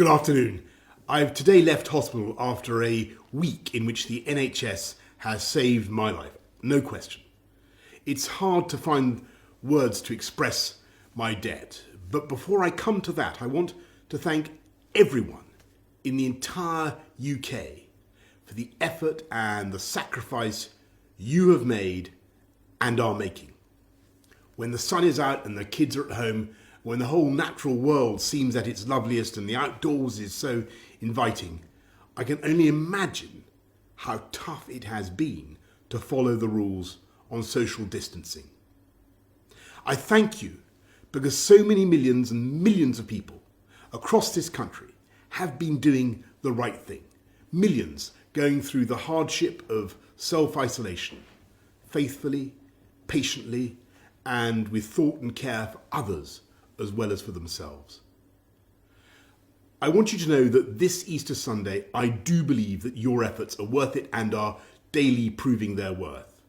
Good afternoon. I've today left hospital after a week in which the NHS has saved my life, no question. It's hard to find words to express my debt, but before I come to that, I want to thank everyone in the entire UK for the effort and the sacrifice you have made and are making. When the sun is out and the kids are at home, when the whole natural world seems at its loveliest and the outdoors is so inviting, I can only imagine how tough it has been to follow the rules on social distancing. I thank you because so many millions and millions of people across this country have been doing the right thing. Millions going through the hardship of self-isolation, faithfully, patiently, and with thought and care for others as well as for themselves. I want you to know that this Easter Sunday, I do believe that your efforts are worth it and are daily proving their worth.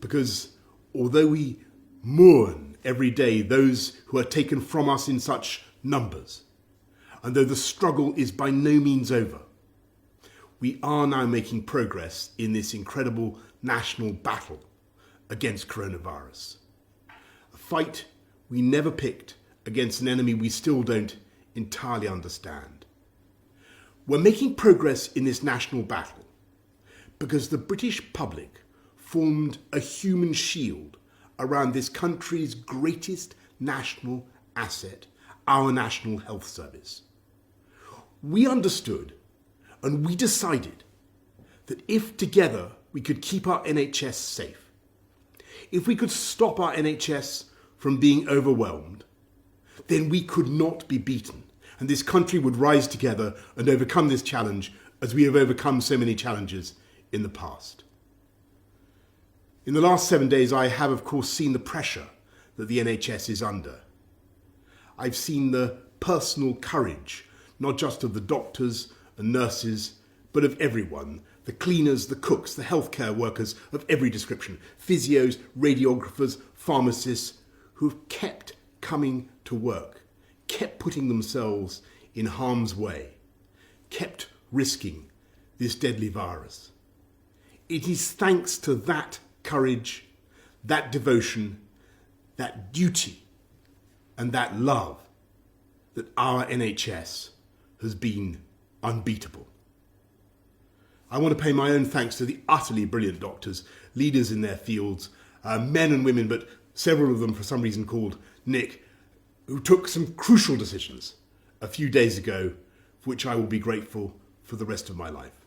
Because although we mourn every day those who are taken from us in such numbers, and though the struggle is by no means over, we are now making progress in this incredible national battle against coronavirus. A fight we never picked against an enemy we still don't entirely understand. We're making progress in this national battle because the British public formed a human shield around this country's greatest national asset, our National Health Service. We understood and we decided that if together we could keep our NHS safe, if we could stop our NHS from being overwhelmed, then we could not be beaten, and this country would rise together and overcome this challenge as we have overcome so many challenges in the past. In the last 7 days, I have, of course, seen the pressure that the NHS is under. I've seen the personal courage, not just of the doctors and nurses, but of everyone, the cleaners, the cooks, the healthcare workers of every description, physios, radiographers, pharmacists, who've kept coming to work, kept putting themselves in harm's way, kept risking this deadly virus. It is thanks to that courage, that devotion, that duty, and that love that our NHS has been unbeatable. I want to pay my own thanks to the utterly brilliant doctors, leaders in their fields, men and women, but several of them for some reason called Nick, who took some crucial decisions a few days ago, for which I will be grateful for the rest of my life.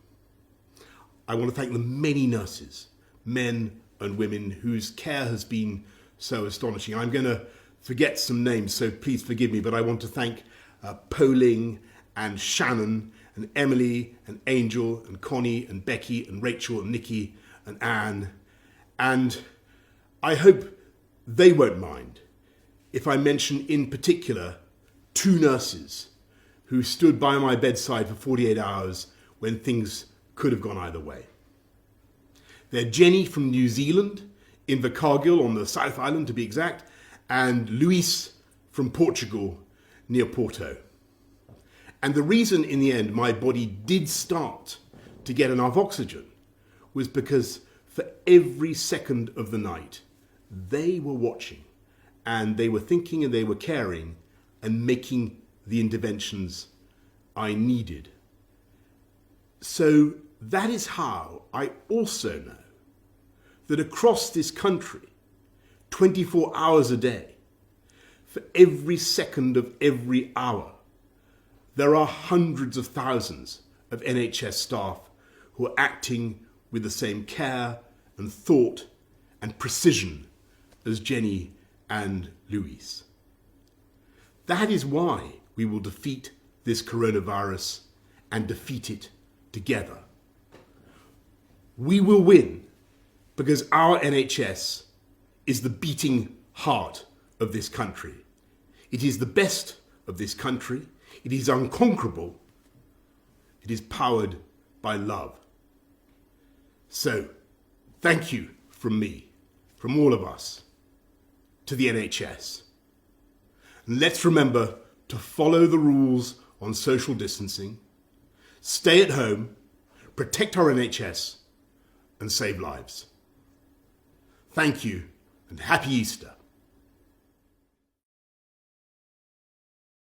I want to thank the many nurses, men and women, whose care has been so astonishing. I'm going to forget some names, so please forgive me, but I want to thank Poling and Shannon and Emily and Angel and Connie and Becky and Rachel and Nikki and Anne. And I hope they won't mind if I mention in particular 2 nurses who stood by my bedside for 48 hours when things could have gone either way. They're Jenny from New Zealand, Invercargill on the South Island to be exact, and Luis from Portugal near Porto. And the reason in the end my body did start to get enough oxygen was because for every second of the night, they were watching and they were thinking and they were caring and making the interventions I needed. So that is how I also know that across this country, 24 hours a day, for every second of every hour, there are hundreds of thousands of NHS staff who are acting with the same care and thought and precision as Jenny and Luis. That is why we will defeat this coronavirus and defeat it together. We will win because our NHS is the beating heart of this country. It is the best of this country. It is unconquerable. It is powered by love. So, thank you from me, from all of us, to the NHS. And let's remember to follow the rules on social distancing, stay at home, protect our NHS, and save lives. Thank you, and happy Easter.